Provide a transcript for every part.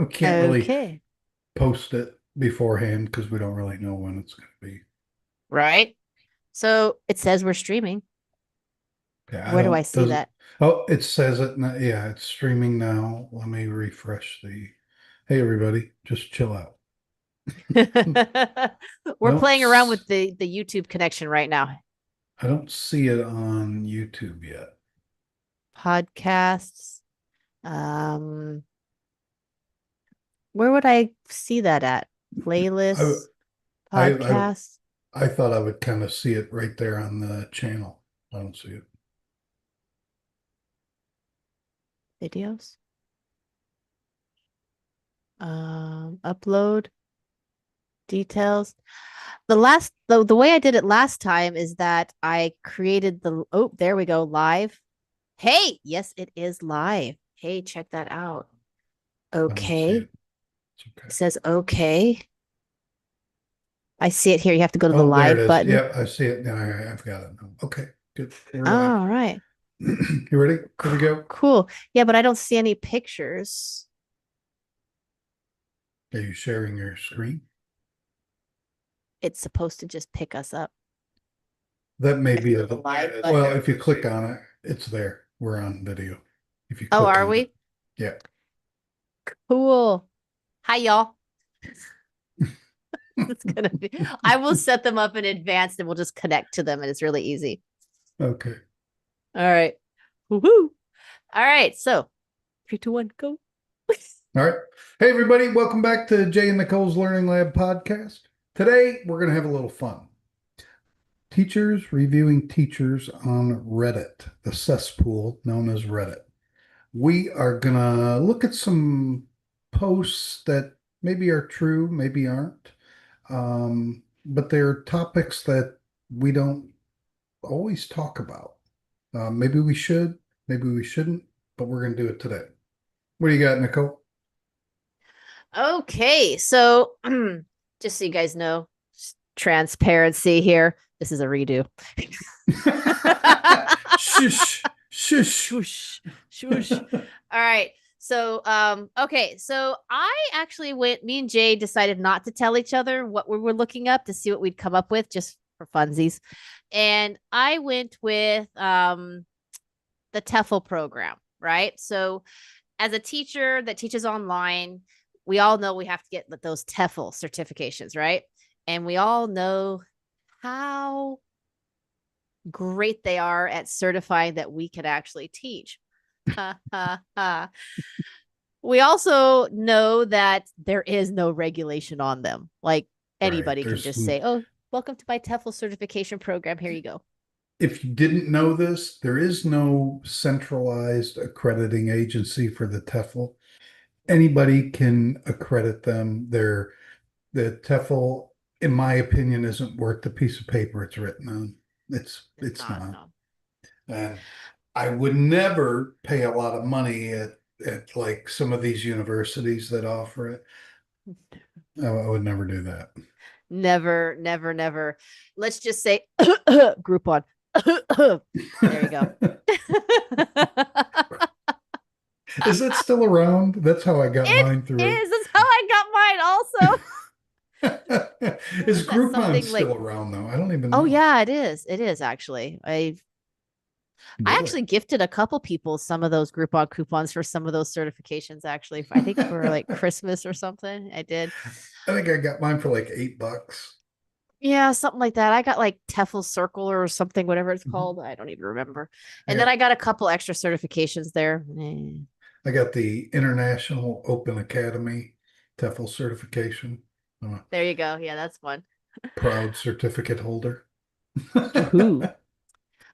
We can't really Okay. post it beforehand because we don't really know when it's going to be. Right. So it says we're streaming. Yeah, I Where do I don't, see does, that? oh, it says it. Yeah, it's streaming now. Let me refresh hey, everybody, just chill out. I We're don't, playing around with the YouTube connection right now. I don't see it on YouTube yet. Podcasts. Um, where would I see that at? I, Playlists, I, I, podcasts, I thought I would kind of see it right there on the channel. I don't see it. videos. Upload details. The way I did it last time is that I created there we go, live. Hey, yes, it is live. Hey, check that out. I don't see Okay. it. It's okay. It says okay. I see it here. You have to go to the Oh, there it live is. button. Yep, I see it. Now I've got it now. Okay, good. We're live. All right. You ready? Here we go. Cool. Yeah, but I don't see any pictures. Are you sharing your screen? It's supposed to just pick us up. That may If you be go a, to the live well, button. if you click on it, it's there. We're on video. If you Oh, click are on it. we? Yeah. Cool. Hi, y'all. It's gonna be. I will set them up in advance and we'll just connect to them, and it's really easy. Okay. All right. Woohoo. All right. So 3, 2, 1, go. All right. Hey, everybody. Welcome back to Jay and Nicole's Learning Lab podcast. Today, we're going to have a little fun. Teachers reviewing teachers on Reddit, the cesspool known as Reddit. We are going to look at some posts that maybe are true, maybe aren't. But they're topics that we don't always talk about. Maybe we should, maybe we shouldn't, but we're going to do it today. What do you got, Nicole? Okay. So just so you guys know, transparency here. This is a redo. Shush, shush. Shush, shush. All right. So, okay. So I actually me and Jay decided not to tell each other what we were looking up to see what we'd come up with just for funsies. And I went with the TEFL program, right? So as a teacher that teaches online, we all know we have to get those TEFL certifications, right? And we all know how great they are at certifying that we can actually teach. We also know that there is no regulation on them. Like Right. anybody can just say, "Oh, welcome to my TEFL certification program. Here you go." If you didn't know this, there is no centralized accrediting agency for the TEFL. Anybody can accredit them. The TEFL, in my opinion, isn't worth the piece of paper it's written on. It's It's not. not. No. And I would never pay a lot of money at like some of these universities that offer it. I would never do that. Never, never, never. Let's just say Groupon. There you go. Is it still around? That's how I got It mine through. is. That's how I got mine also. What Is is that? Groupon Something still like, around though? I don't even oh know. yeah, it is. It is actually. I Really? actually gifted a couple people some of those Groupon coupons for some of those certifications. Actually, I think for like Christmas or something. I did. I think I got mine for like $8. Yeah, something like that. I got like TEFL Circle or something, whatever it's Mhm. called. I don't even remember. And then Yeah, I got a couple extra certifications there. I got the International Open Academy TEFL certification. I'm a There you go. Yeah, that's fun. proud certificate holder. Woohoo.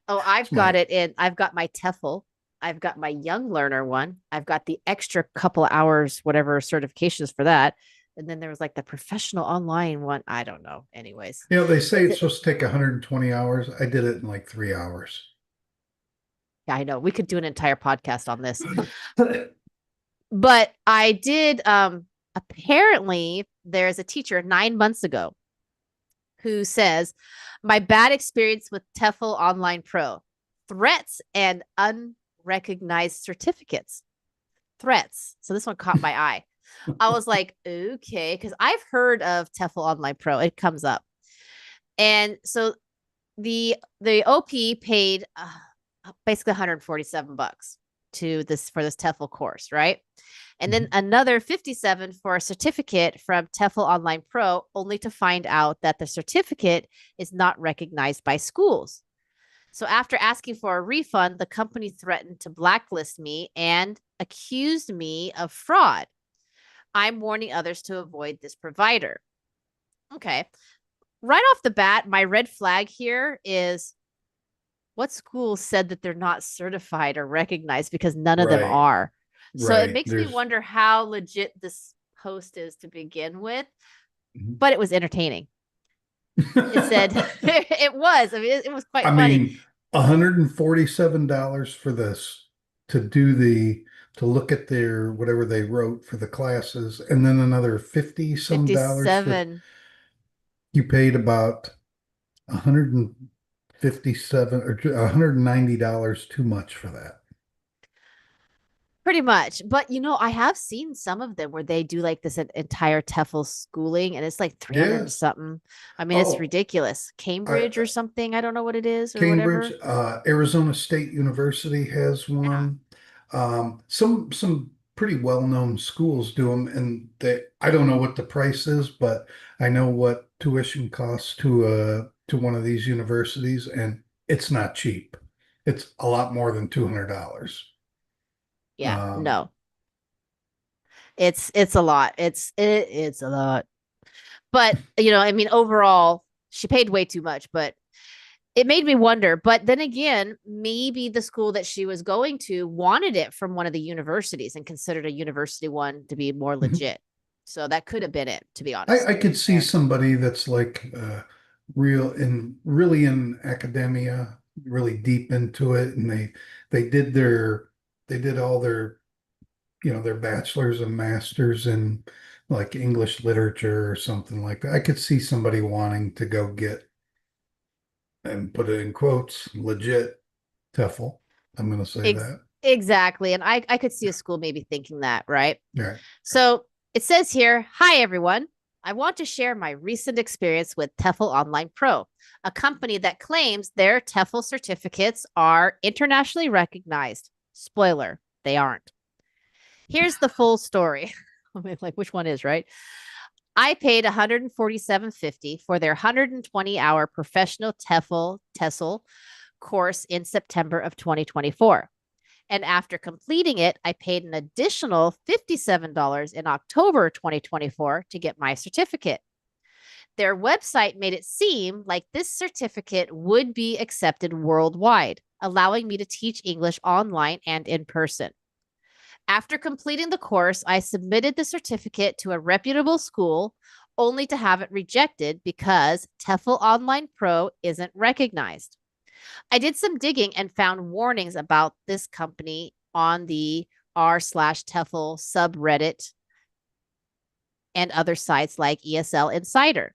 Oh, It's my I've got my TEFL. I've got my young learner one. I've got the extra couple of hours, whatever certifications for that. And then there was like the professional online one. I don't know. Anyways, They say it's it's supposed to take 120 hours. I did it in like 3 hours. yeah, I know. We could do an entire podcast on this. But I did apparently there's a teacher 9 months ago who says, my bad experience with TEFL Online Pro, threats and unrecognized certificates. Threats. So this one caught my eye. I was like, okay, because I've heard of TEFL Online Pro. It comes up. And so the OP paid basically 147 bucks to this for this TEFL course, right? And then another 57 for a certificate from TEFL Online Pro, only to find out that the certificate is not recognized by schools. So after asking for a refund, the company threatened to blacklist me and accused me of fraud. I'm warning others to avoid this provider. Okay. Right off the bat, my red flag here is what school said that they're not certified or recognized, because none of them Right. are. So it Right. makes me There's wonder how legit this post is to begin with, Mhm. but it was entertaining. It said it was. I mean, it was quite I funny. mean, $147 for this to do to look at their whatever they wrote for the classes, and then another 50 some dollars for 57. you paid about 157 or $190 too much for that. Pretty much. But I have seen some of them where they do like this entire TEFL schooling, and it's like 300 and Yeah. something. I mean, it's Oh, ridiculous. I, Cambridge or something. I don't know what it is or Cambridge, whatever. Arizona State University has Yeah. one. Some pretty well-known schools do them, and I don't know what the price is, but I know what tuition costs to one of these universities, and it's not cheap. It's a lot more than $200. Yeah. Um, No. It's a lot. It's a lot. But, I mean, overall, she paid way too much, but it made me wonder. But then again, maybe the school that she was going to wanted it from one of the universities and considered a university one to be more legit. So that could have been it, to be honest. I could see And somebody that's like really in academia, really deep into it, and they did they did all their their bachelor's and masters in like English literature or something like that. I could see somebody wanting to go get and put it in quotes legit TEFL. I'm going to say ex- that. exactly. And I could see a school maybe thinking that, right? Yeah. So it says here, hi, everyone. I want to share my recent experience with TEFL Online Pro, a company that claims their TEFL certificates are internationally recognized. Spoiler, they aren't. Here's the full story. I mean, like, which one is, right? I paid $147.50 for their 120-hour professional TESL course in September of 2024. And after completing it, I paid an additional $57 in October 2024 to get my certificate. Their website made it seem like this certificate would be accepted worldwide, allowing me to teach English online and in person. After completing the course, I submitted the certificate to a reputable school, only to have it rejected because TEFL Online Pro isn't recognized. I did some digging and found warnings about this company on the r/TEFL subreddit and other sites like ESL Insider.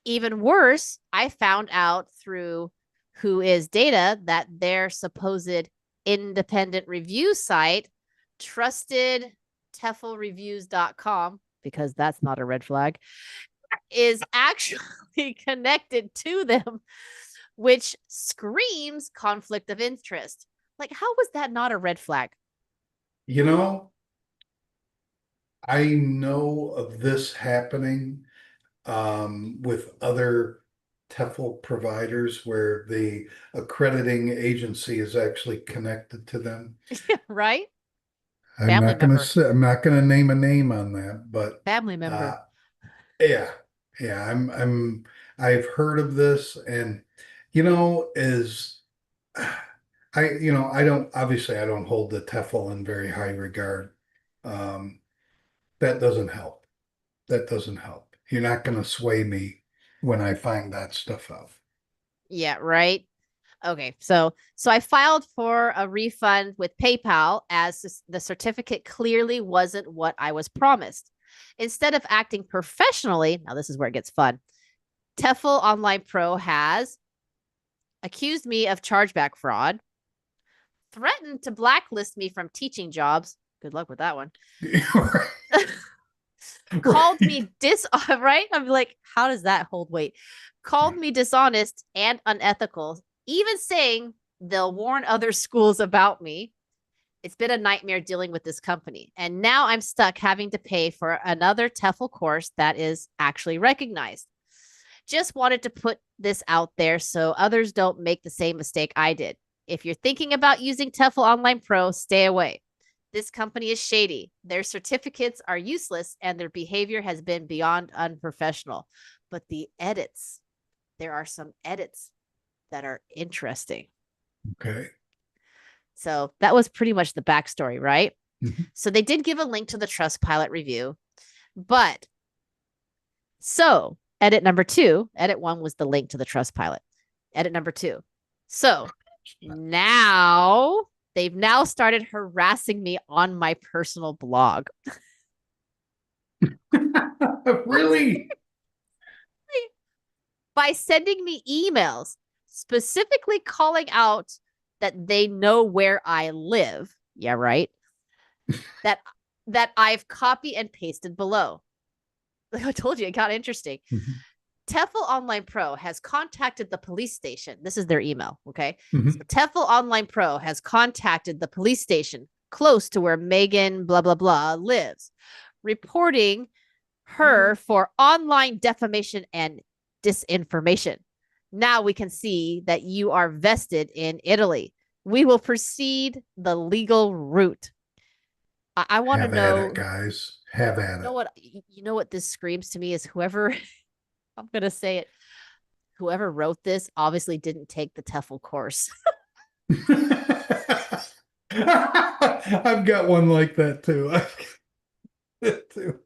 Even worse, I found out through Who Is Data that their supposed independent review site, trustedteflreviews.com, because that's not a red flag, is actually connected to them, which screams conflict of interest. Like, how was that not a red flag? You know, I know of this happening with other TEFL providers where the accrediting agency is actually connected to them. Right? I'm Family not going to member. say, I'm not going to name a name on that, but Family uh, member. yeah, yeah, I've heard of this, and is I don't obviously I don't hold the TEFL in very high regard. Um, that doesn't help. That doesn't help. You're not going to sway me when I find that stuff out. Yeah, right. Okay, so I filed for a refund with PayPal as the certificate clearly wasn't what I was promised. Instead of acting professionally, now this is where it gets fun. TEFL Online Pro has accused me of chargeback fraud, threatened to blacklist me from teaching jobs. Good luck with that one. called Right. me right. I'm like, how does that hold weight? Called me dishonest and unethical, even saying they'll warn other schools about me. It's been a nightmare dealing with this company. And now I'm stuck having to pay for another TEFL course that is actually recognized. Just wanted to put this out there so others don't make the same mistake I did. If you're thinking about using TEFL Online Pro, stay away. This company is shady. Their certificates are useless and their behavior has been beyond unprofessional. But the edits, there are some edits that are interesting. Okay. So that was pretty much the backstory, right? Mhm. So they did give a link to the Trustpilot review, but so edit number 2, edit 1 was the link to the Trustpilot. Edit number 2. So now they've now started harassing me on my personal blog Really? by sending me emails specifically calling out that they know where I live. Yeah, right. That I've copied and pasted below. Like I told you, it got interesting. Mhm. TEFL Online Pro has contacted the police station. This is their email. Okay. So Mhm. TEFL Online Pro has contacted the police station close to where Megan, blah, blah, blah, lives, reporting her for online defamation and disinformation. Now we can see that you are vested in Italy. We will proceed the legal route. I want to Have at it, know, guys. Have at you know it. what, you know what this screams to me is whoever I'm gonna say it, whoever wrote this obviously didn't take the TEFL course. I've got one like that too. Too.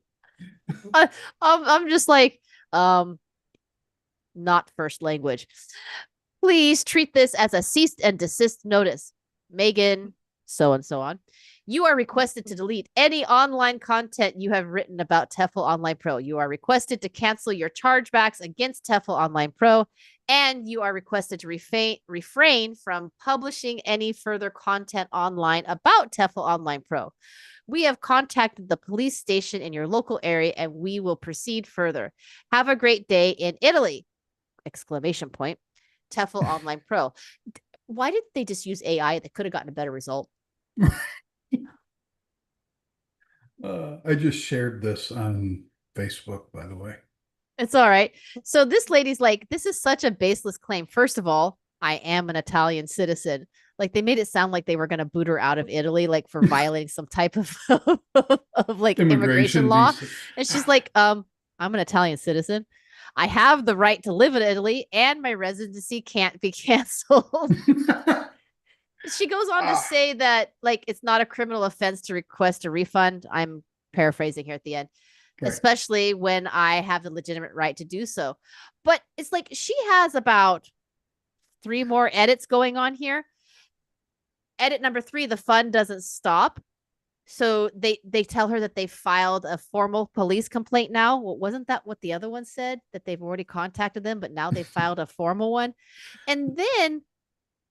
I'm just like, um, not first language. Please treat this as a cease and desist notice. Megan, so and so on. You are requested to delete any online content you have written about TEFL Online Pro. You are requested to cancel your chargebacks against TEFL Online Pro, and you are requested to refrain from publishing any further content online about TEFL Online Pro. We have contacted the police station in your local area, and we will proceed further. Have a great day in Italy! Exclamation point. TEFL Online Pro. Why didn't they just use AI? They could have gotten a better result. I just shared this on Facebook, by the way. It's all right. So this lady's like, this is such a baseless claim. First of all, I am an Italian citizen. Like they made it sound like they were going to boot her out of Italy, like for violating some type of of like immigration Immigration law. visa. And she's like, I'm an Italian citizen. I have the right to live in Italy, and my residency can't be canceled. She goes on to Ah, say that like it's not a criminal offense to request a refund. I'm paraphrasing here at the end, okay. especially when I have the legitimate right to do so. But it's like she has about 3 more edits going on here. Edit number 3, the fun doesn't stop. So they tell her that they filed a formal police complaint now. Well, wasn't that what the other one said? That they've already contacted them, but now they filed a formal one. And then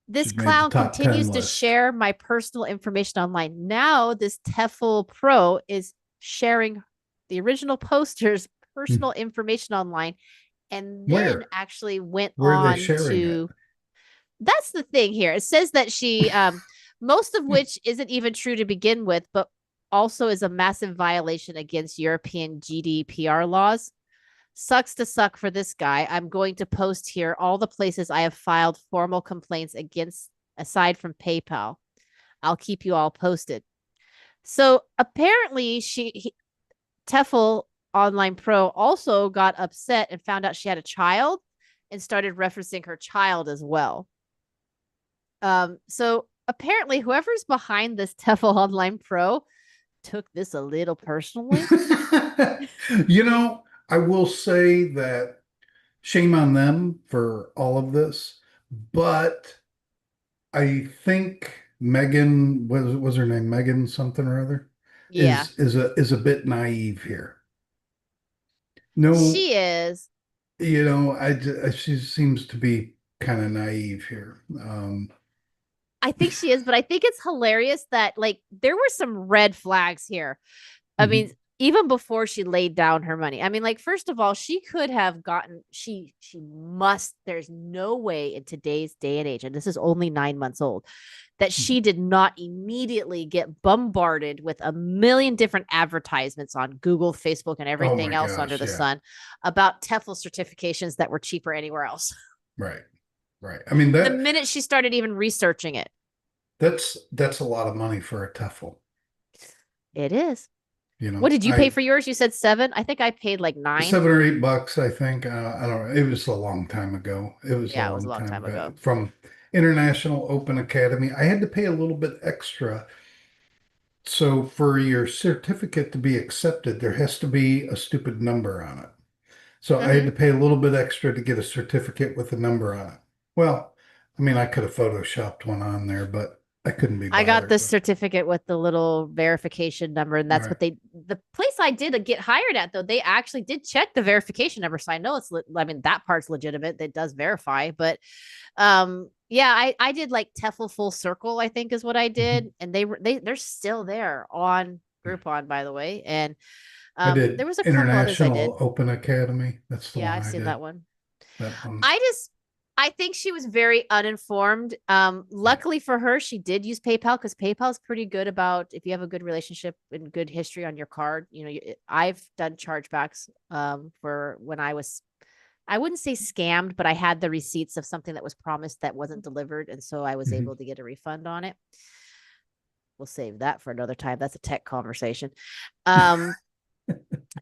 this She's made the clown top 10 continues to list. share my personal information online. Now this TEFL Pro is sharing the original poster's personal information online, and then Where? actually went Where are they on sharing it? to, that's the thing here. It says that she most of which isn't even true to begin with, but also is a massive violation against European GDPR laws. Sucks to suck for this guy. I'm going to post here all the places I have filed formal complaints against aside from PayPal. I'll keep you all posted. So apparently TEFL Online Pro also got upset and found out she had a child and started referencing her child as well. So apparently whoever's behind this TEFL Online Pro took this a little personally. You know, I will say that shame on them for all of this, but I think Megan was her name Megan something or other Yeah, is a bit naive here. No, she is. she seems to be kind of naive here. I think she is, but I think it's hilarious that like there were some red flags here. I mean, Mhm. even before she laid down her money. I mean, like, first of all, she could have gotten, there's no way in today's day and age, and this is only 9 months old, that she did not immediately get bombarded with a million different advertisements on Google, Facebook, and Oh everything my else under gosh, the yeah. sun about TEFL certifications that were cheaper anywhere else. Right. Right. I mean The minute she started even researching it. that's a lot of money for a TEFL. It is. You What know, did you pay for yours? You said 7. I think I paid like 9. $7 or $8, I think. I don't know. It was a long time ago. It was a Yeah, it was a long long time time ago. ago. From International Open Academy, I had to pay a little bit extra. So for your certificate to be accepted, there has to be a stupid number on it. So I had Mm-hmm. to pay a little bit extra to get a certificate with a number on it. Well, I mean, I could have photoshopped one on there, but I couldn't be I got bothered this with. certificate with the little verification number, and that's Right. what the place I did get hired at, though, they actually did check the verification number. So I know I mean, that part's legitimate. That does verify, but yeah, I did like TEFL Full Circle, I think is what I did. Mhm. And they're still there on Groupon, by the way. And I there did was a couple others I did. International Open Academy. That's the Yeah, one I've I seen did. that one. That one. I think she was very uninformed. Yeah. Luckily for her, she did use PayPal because PayPal is pretty good about if you have a good relationship and good history on your card. You know, I've done chargebacks for when I wouldn't say scammed, but I had the receipts of something that was promised that wasn't delivered, and so I was Mhm. able to get a refund on it. We'll save that for another time. That's a tech conversation. Um,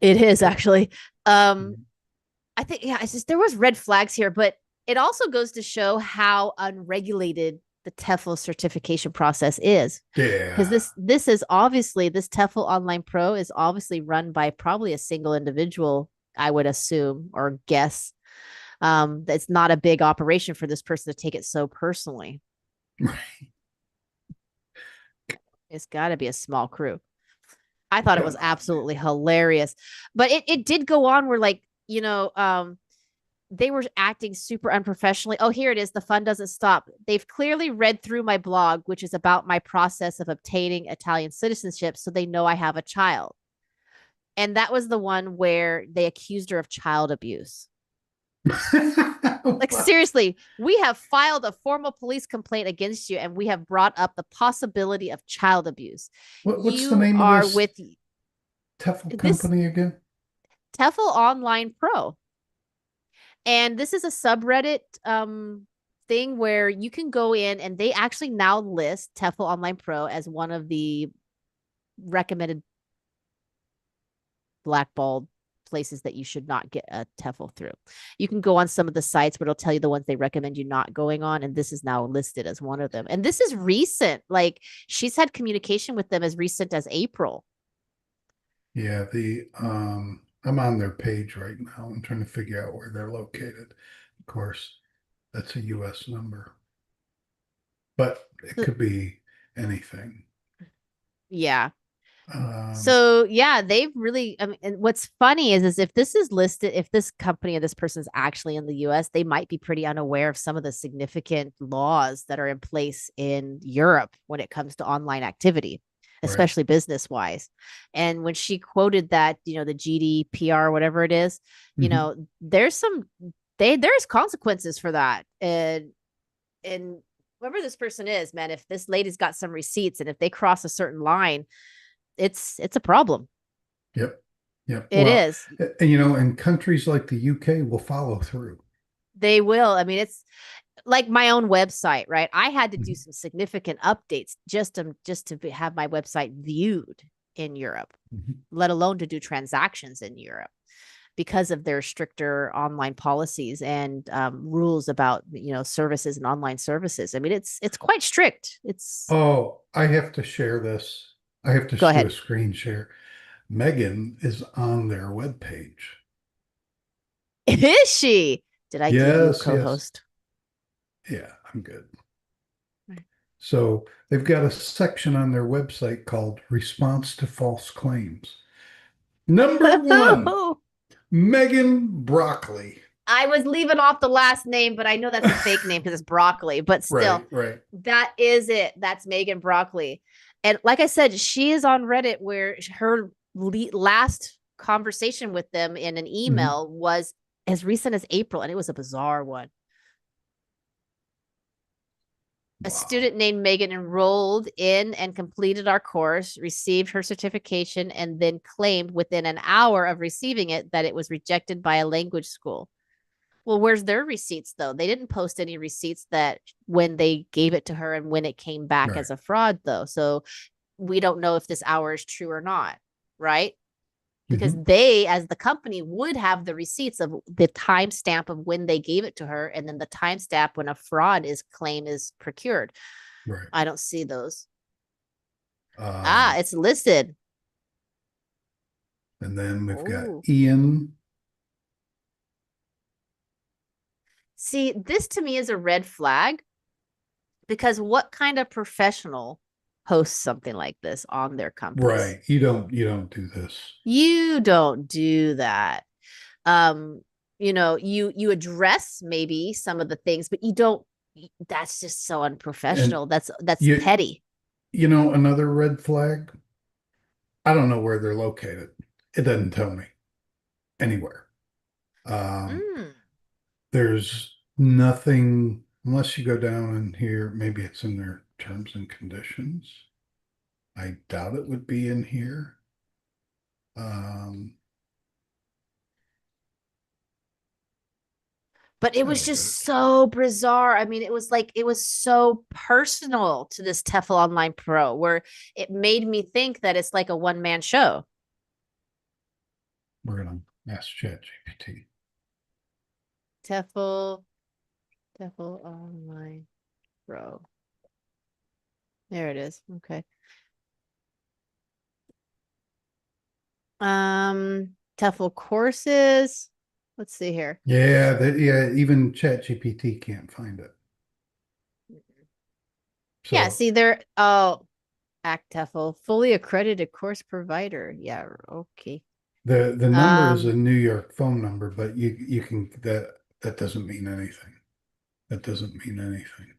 it is actually. Mhm. I think, yeah, it's just there was red flags here, but it also goes to show how unregulated the TEFL certification process is. Because Yeah. this is obviously this TEFL Online Pro is obviously run by probably a single individual, I would assume or guess. That's not a big operation for this person to take it so personally. It's got to be a small crew. I thought it Come was on, man. absolutely hilarious, but it did go on where, like, they were acting super unprofessionally. Oh, here it is. The fun doesn't stop. They've clearly read through my blog, which is about my process of obtaining Italian citizenship, so they know I have a child. And that was the one where they accused her of child abuse. Like, What? seriously, we have filed a formal police complaint against you, and we have brought up the possibility of child abuse. What's the You name of are this with TEFL this company again? TEFL Online Pro. And this is a subreddit thing where you can go in, and they actually now list TEFL Online Pro as one of the recommended blackballed places that you should not get a TEFL through. You can go on some of the sites where it'll tell you the ones they recommend you not going on, and this is now listed as one of them. And this is recent. Like, she's had communication with them as recent as April. Yeah, I'm on their page right now. I'm trying to figure out where they're located. Of course, that's a US number, but it So, could be anything. yeah. Um, So yeah, they've really. I mean, and what's funny is if this is listed, if this company or this person's actually in the U.S., they might be pretty unaware of some of the significant laws that are in place in Europe when it comes to online activity, right. especially business wise. And when she quoted that, the GDPR, whatever it is, Mhm. there's there's consequences for that, and whoever this person is, man, if this lady's got some receipts and if they cross a certain line, it's a problem. Yep. Yep. It Well, is. and countries like the UK will follow through. They will. I mean, it's like my own website, right? I had to do Mhm. some significant updates just to have my website viewed in Europe, Mhm. let alone to do transactions in Europe because of their stricter online policies and rules about services and online services. I mean, it's quite strict. It's Oh, I have to share this. I have to Go do a ahead. screen share. Megan is on their webpage. Is she? Did I give you a Yes, yes. co-host? Yeah, I'm good. So they've got a section on their website called Response to False Claims. Number one, Megan Broccoli. I was leaving off the last name, but I know that's a fake name because it's broccoli, but still, Right, right. that is it. That's Megan Broccoli. And like I said, she is on Reddit where her last conversation with them in an email was as recent as April, and it was a bizarre one. A student named Megan enrolled in and completed our course, received her certification, and then claimed within an hour of receiving it that it was rejected by a language school. Well, where's their receipts, though? They didn't post any receipts that when they gave it to her and when it came back as a fraud, though. So we don't know if this hour is true or not, right? Because they, as the company, would have the receipts of the timestamp of when they gave it to her, and then the timestamp when a fraud claim is procured. Right. I don't see those. It's listed. And then we've got Ian. See, this to me is a red flag, because what kind of professional hosts something like this on their company? Right. You don't do this. You don't do that. You address maybe some of the things, but you don't. That's just so unprofessional. And that's petty. Another red flag. I don't know where they're located. It doesn't tell me anywhere. There's nothing, unless you go down in here. Maybe it's in their terms and conditions. I doubt it would be in here. But it was just so bizarre. I mean, it was so personal to this TEFL Online Pro, where it made me think that it's like a one-man show. We're going to ask ChatGPT. TEFL Online Pro. There it is. Okay. TEFL courses. Let's see here. Yeah, even ChatGPT can't find it. So, yeah, see there. Act TEFL, fully accredited course provider. Yeah, okay. The number is a New York phone number, but you can that doesn't mean anything. That doesn't mean anything.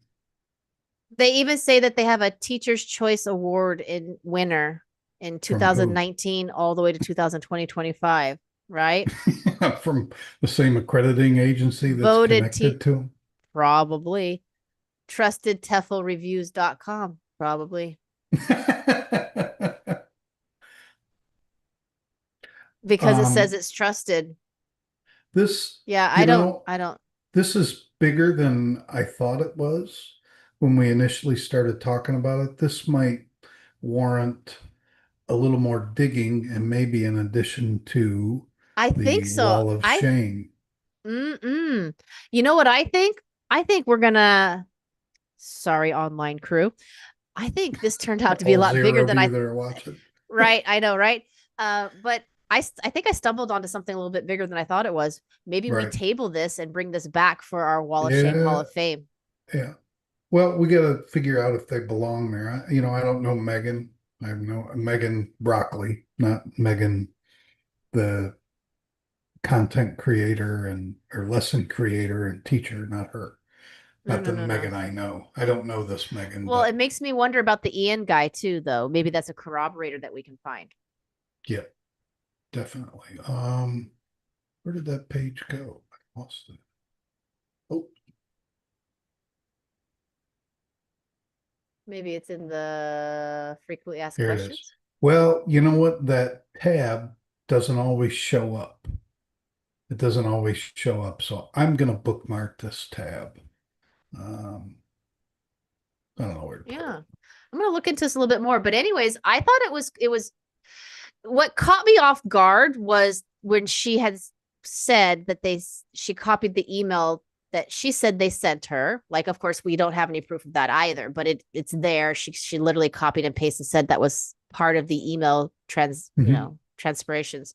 They even say that they have a Teacher's Choice Award winner in 2019 all the way to 2020-25, right? From the same accrediting agency that's voted connected to them? Probably. TrustedTEFLreviews.com, probably. Because it says it's trusted. I don't. This is bigger than I thought it was when we initially started talking about it. This might warrant a little more digging, and maybe in addition to the wall of shame. You know what I think? I think we're gonna. Sorry, online crew. I think this turned out to be a lot bigger than I watch it. Right, I know, right? But I think I stumbled onto something a little bit bigger than I thought it was. Maybe we table this and bring this back for our Wall of Shame Hall of Fame. Yeah. Well, we got to figure out if they belong there. I don't know Megan. I know Megan Broccoli, not Megan, the content creator or lesson creator and teacher, not her. Not the Megan I know. I don't know this Megan. Well, it makes me wonder about the Ian guy too, though. Maybe that's a corroborator that we can find. Yeah, definitely. Where did that page go? I lost it. Oh. Maybe it's in the frequently asked Here questions. It is. Well, you know what? That tab doesn't always show up. It doesn't always show up. So I'm going to bookmark this tab. I don't know where to put it. I'm going to look into this a little bit more. But anyways, I thought it was what caught me off guard was when she had said that she copied the email that she said they sent her. Like, of course, we don't have any proof of that either, but it's there. She literally copied and pasted and said that was part of the email transpirations.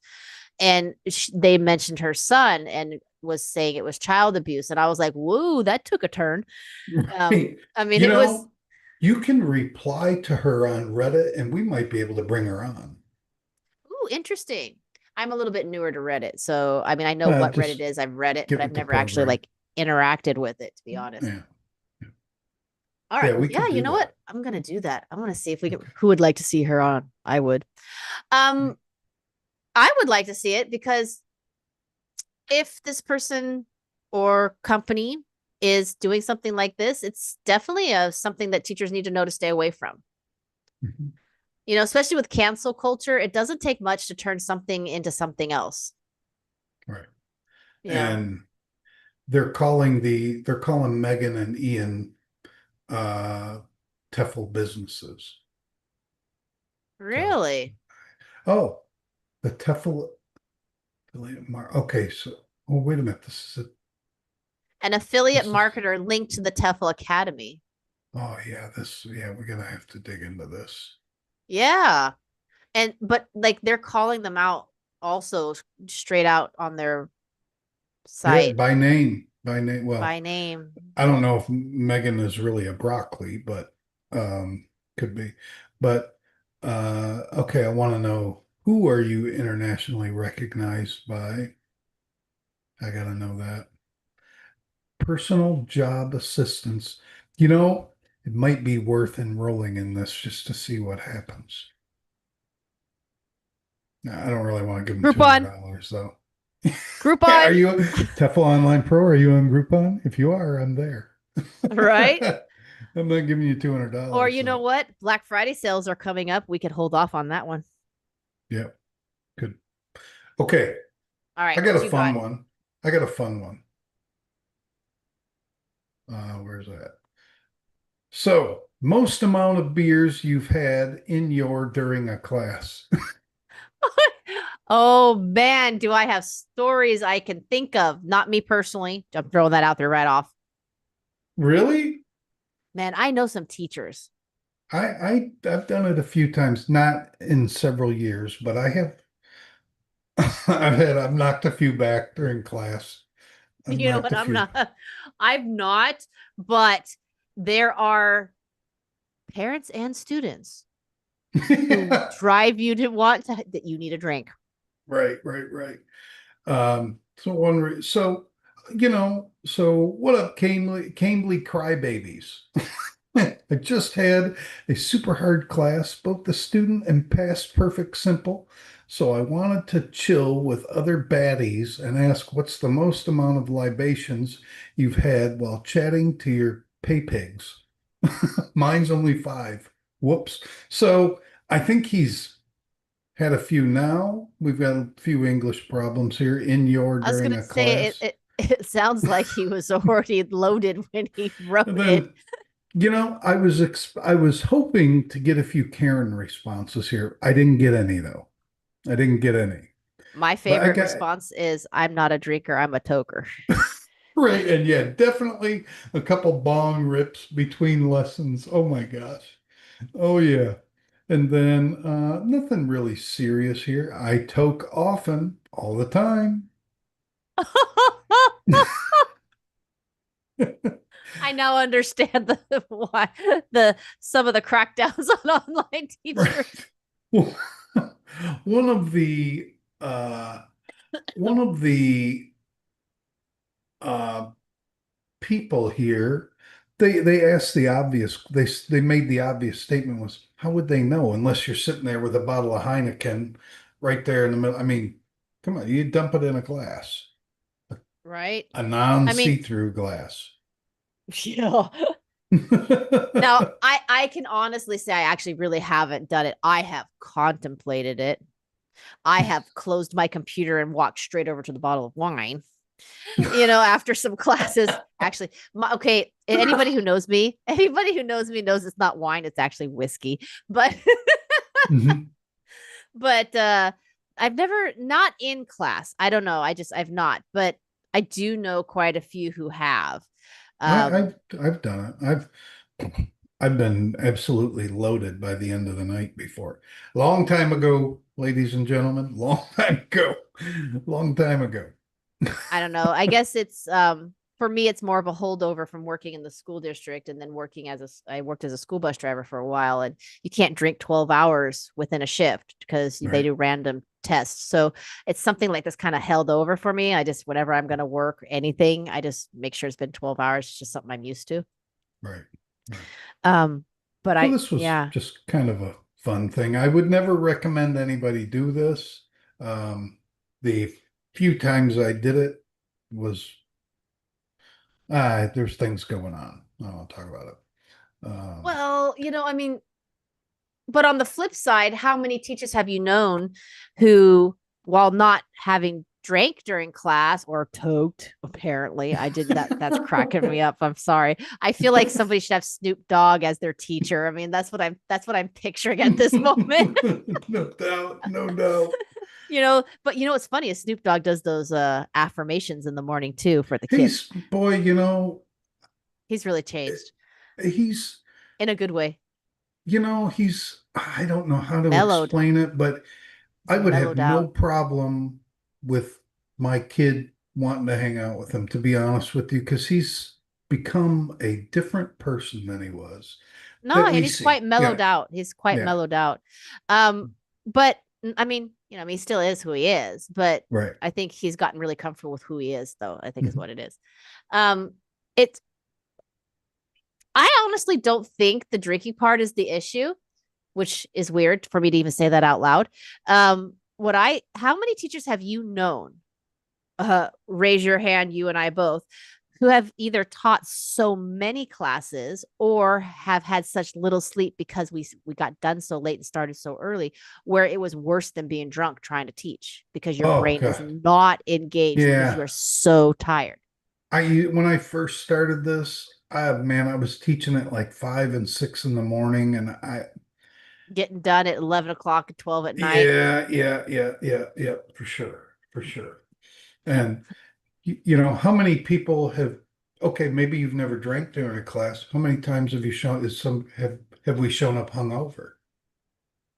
And they mentioned her son and was saying it was child abuse. And I was like, whoa, that took a turn. Right. I mean, you can reply to her on Reddit and we might be able to bring her on. Ooh, interesting. I'm a little bit newer to Reddit. So, I mean, I know what Reddit is. I've read it, but I've never actually interacted with it, to be honest. Yeah. All right. Yeah, you know what? I'm going to do that. I want to see if who would like to see her on. I would. I would like to see it because if this person or company is doing something like this, it's definitely something that teachers need to know to stay away from. Mhm. You know, especially with cancel culture, it doesn't take much to turn something into something else. Right. You know, And they're calling Megan and Ian uh TEFL businesses. So, really, oh, the TEFL affiliate okay, so oh wait a minute. an affiliate This is marketer linked to the TEFL Academy. oh yeah, we're gonna have to dig into this. Yeah, and but like they're calling them out also straight out on their Yeah, site by name. By name. by Well, name. I don't know if Megan is really a broccoli, but could be. But okay, I want to know, who are you internationally recognized by? I gotta know that. Personal job assistance. You know, it might be worth enrolling in this just to see what happens. I don't really want to give them Groupon, $200 though. Are Groupon, you TEFL Online Pro? Are you on Groupon? If you are, I'm there. right? I'm not giving you Or $200 you know though. what? Black Friday sales are coming up. We could hold off on that one. Yeah, good. Okay, All right, I got a what you got? fun one. I got a fun one. Where's that? So, most amount of beers you've had in your during a class. Oh man, do I have stories I can think of? Not me personally. I'm throwing that out there right off. Really? Man, I know some teachers. I've done it a few times, not in several years, but I have I've knocked a few back during class. I've You know knocked what? a few. I'm not, but there are parents and students who drive you to want to that you need a drink. Right, right, right. So so what up, Cambly crybabies? I just had a super hard class, both the student and past perfect simple. So I wanted to chill with other baddies and ask what's the most amount of libations you've had while chatting to your pay pigs. Mine's only five. Whoops. So I think he's had a few now. We've got a few English problems here in your I was during gonna a say class. it sounds like he was already loaded when he wrote And it. then, I was hoping to get a few Karen responses here. I didn't get any though. I didn't get any. My But I favorite got response is I'm not a drinker, I'm a toker. right, and yeah, definitely a couple bong rips between lessons. Oh my gosh. Oh yeah. And then nothing really serious here. I toke often, all the time. I now understand the why the some of the crackdowns on online Right. teachers. Well, one of the uh one of the uh people here, they asked the obvious, they made the obvious statement was, how would they know unless you're sitting there with a bottle of Heineken right there in the middle? I mean, come on, you dump it in a glass, Right? a I mean, non-see-through glass. yeah. Now, I can honestly say I actually really haven't done it. I have contemplated it. I have closed my computer and walked straight over to the bottle of wine. You know, after some classes. Actually, okay, anybody who knows me knows it's not wine, it's actually whiskey. But Mhm. but I've never not in class. I don't know. I've not, but I do know quite a few who have. I, Um, I've done it. I've been absolutely loaded by the end of the night before. Long time ago, ladies and gentlemen, long time ago, long time ago. I don't know. I guess it's for me it's more of a holdover from working in the school district and then working I worked as a school bus driver for a while, and you can't drink 12 hours within a shift because they Right, do random tests. So it's something like this kind of held over for me. I just whenever I'm going to work anything, I just make sure it's been 12 hours. It's just something I'm used to. right, right. Um but So I this was yeah. just kind of a fun thing. I would never recommend anybody do this. The few times I did it was there's things going on. I don't want to talk about it. Well, I mean, but on the flip side, how many teachers have you known who, while not having drank during class or toked, apparently, I did that. That's cracking me up. I'm sorry. I feel like somebody should have Snoop Dogg as their teacher. I mean, that's what I'm picturing at this moment. No doubt, no doubt. But what's funny is Snoop Dogg does those affirmations in the morning too for the kids. He's boy, He's really changed he's in a good way. he's I don't know how to Mellowed. explain it, but He's I would have mellowed no out. problem with my kid wanting to hang out with him, to be honest with you, because he's become a different person than he was No, that and we he's quite see. Yeah, mellowed out. He's quite yeah, mellowed out. But I mean, he still is who he is, but right. I think he's gotten really comfortable with who he is, though, I think is Mhm. what it is. Um, it's I honestly don't think the drinking part is the issue, which is weird for me to even say that out loud. How many teachers have you known? Raise your hand, you and I both, who have either taught so many classes or have had such little sleep because we got done so late and started so early, where it was worse than being drunk trying to teach because your Oh brain is God. not engaged because you Yeah. are so tired. When I first started this, man, I was teaching at like 5 and 6 in the morning, and Getting done at 11 o'clock and 12 at night. yeah, for sure, for sure. And how many people have? Okay, maybe you've never drank during a class. How many times have you shown? Is some have we shown up hungover?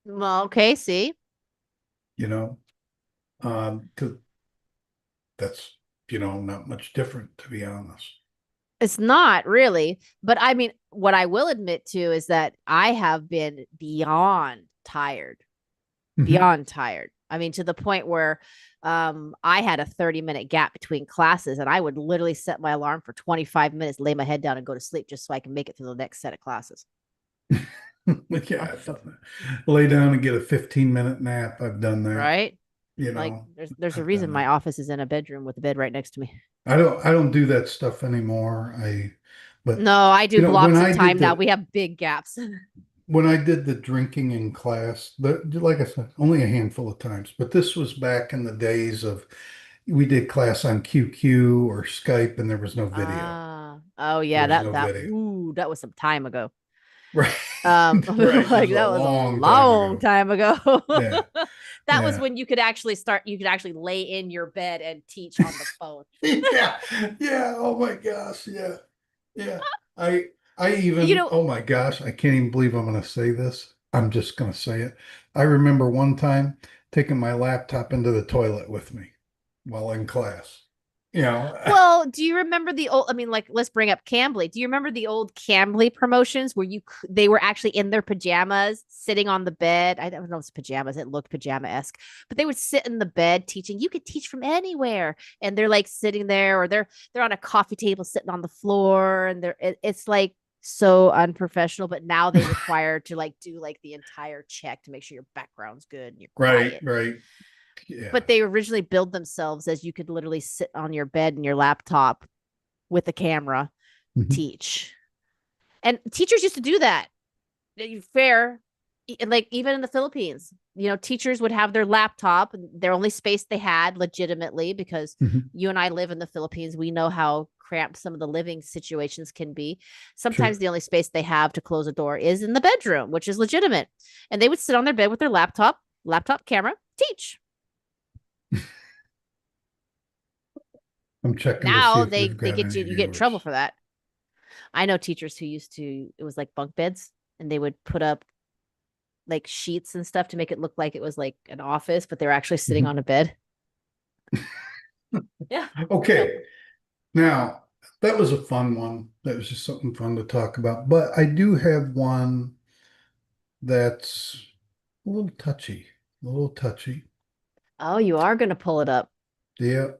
Well, okay, see, You know, 'cause that's not much different, to be honest. it's not really, but I mean, what I will admit to is that I have been Mhm. beyond tired. I mean, to the point where I had a 30-minute gap between classes, and I would literally set my alarm for 25 minutes, lay my head down, and go to sleep just so I can make it through the next set of classes. Yeah, I've done that. Lay down and get a 15-minute nap. I've done that. Right? Like, there's a I've reason done my that. office is in a bedroom with a bed right next to me. I don't do that stuff anymore. But No, I do when blocks of I time did now. the We have big gaps. when I did the drinking in class, like I said, only a handful of times, but this was back in the days of we did class on QQ or Skype and there was no video. Oh There yeah, was no video. that was some time ago. Right. Right. It Like was a that was a long time long ago. time ago. Yeah. That was Yeah. when you could actually lay in your bed and teach on the phone. Yeah. Yeah. Oh my gosh. Yeah. Yeah. I You know, oh my gosh, I can't even believe I'm going to say this. I'm just going to say it. I remember one time taking my laptop into the toilet with me while in class. You know, well, do you remember the old? I mean, like, let's bring up Cambly. Do you remember the old Cambly promotions where they were actually in their pajamas, sitting on the bed? I don't know if it's pajamas; it looked pajama-esque, but they would sit in the bed teaching. You could teach from anywhere, and they're like sitting there, or they're on a coffee table, sitting on the floor, and it's like so unprofessional. But now they require to like do like the entire check to make sure your background's good and you're right, quiet. right. Yeah. But they originally built themselves as you could literally sit on your bed and your laptop with a camera, Mhm. teach. And teachers used to do that. Fair. Like even in the Philippines, teachers would have their laptop, their only space they had legitimately, because Mhm. you and I live in the Philippines. We know how cramped some of the living situations can be. Sometimes Sure. the only space they have to close a door is in the bedroom, which is legitimate. And they would sit on their bed with their laptop camera, teach. I'm checking to see Now if they we've they got get any you get in trouble viewers. for that. I know teachers who used to, it was like bunk beds, and they would put up like sheets and stuff to make it look like it was like an office, but they're actually sitting Mhm. on a bed. Yeah. No. Okay. Now, that was a fun one. That was just something fun to talk about. But I do have one that's a little touchy. A little touchy. Oh, you are gonna pull it up. Yeah.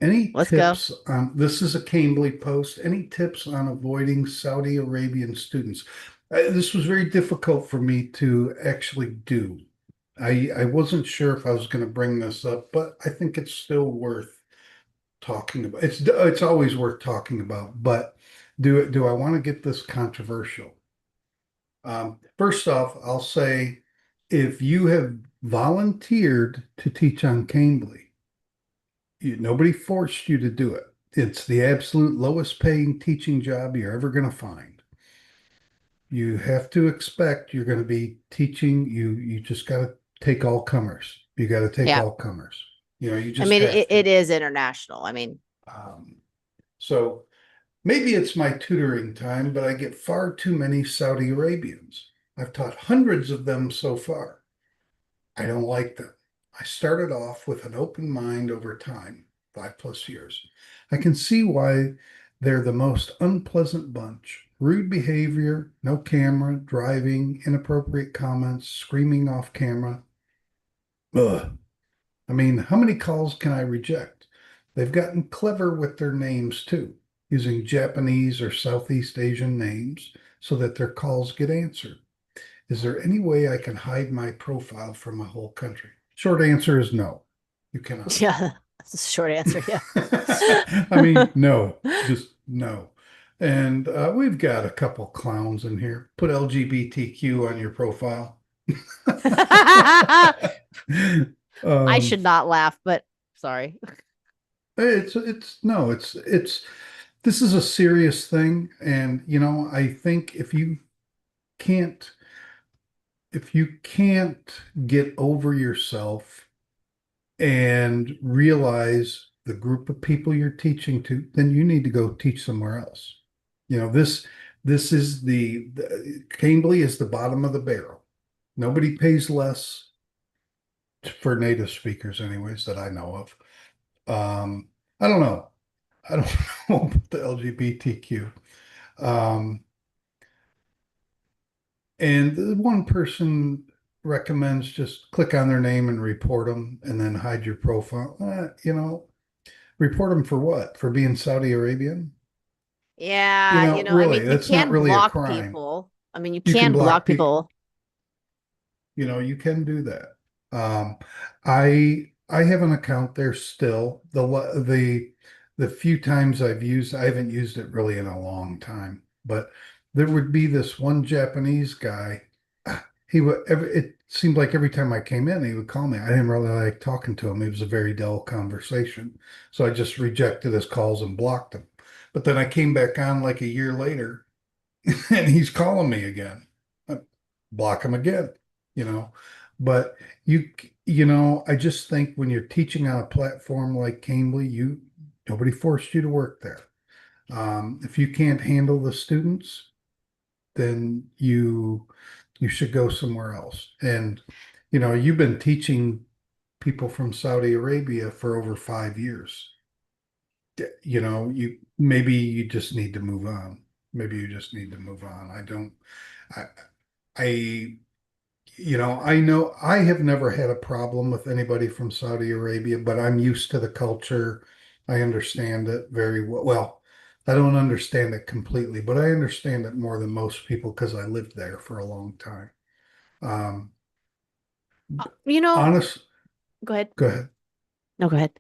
Any Let's go. tips on this is a Cambly post. Any tips on avoiding Saudi Arabian students? This was very difficult for me to actually do. I wasn't sure if I was going to bring this up, but I think it's still worth talking about. It's always worth talking about, but do I want to get this controversial? First off, I'll say if you have volunteered to teach on Cambly, nobody forced you to do it. It's the absolute lowest paying teaching job you're ever going to find. You have to expect you're going to be teaching. You just got to take all comers. You got to take Yeah. all comers. You I just mean, have it to. is international. I mean, Um, so maybe it's my tutoring time, but I get far too many Saudi Arabians. I've taught hundreds of them so far. I don't like them. I started off with an open mind over time, 5+ years. I can see why they're the most unpleasant bunch. Rude behavior, no camera, driving, inappropriate comments, screaming off camera. Ugh. I mean, how many calls can I reject? They've gotten clever with their names too, using Japanese or Southeast Asian names so that their calls get answered. Is there any way I can hide my profile from a whole country? Short answer is no, you cannot. yeah, that's a short answer. Yeah. I mean, no, just no. And we've got a couple clowns in here. Put LGBTQ on your profile. I um, should not laugh, but sorry. it's no, it's this is a serious thing, and I think can't if you can't get over yourself and realize the group of people you're teaching to, then you need to go teach somewhere else. This is the Cambly is the bottom of the barrel. Nobody pays less for native speakers, anyways, that I know of. I don't know. I don't know about the LGBTQ. Um, and the one person recommends just click on their name and report them and then hide your profile. Report them for what? For being Saudi Arabian? Yeah, I Really, mean, you that's not can really a block crime. people. I mean, you You can can block block people. people. You can do that. I have an account there still. The few times I haven't used it really in a long time, but there would be this one Japanese guy. It seemed like every time I came in, he would call me. I didn't really like talking to him. It was a very dull conversation. So I just rejected his calls and blocked him. But then I came back on like a year later and he's calling me again. I block him again, you know. But I just think when you're teaching on a platform like Cambly, nobody forced you to work there. If you can't handle the students, then you should go somewhere else. And you've been teaching people from Saudi Arabia for over 5 years. Maybe you just need to move on. Maybe you just need to move on. I don't, I, I, I know I have never had a problem with anybody from Saudi Arabia, but I'm used to the culture. I understand it very well. Well, I don't understand it completely, but I understand it more than most people because I lived there for a long time. Um, You know, honest, go ahead. go ahead. No, go ahead.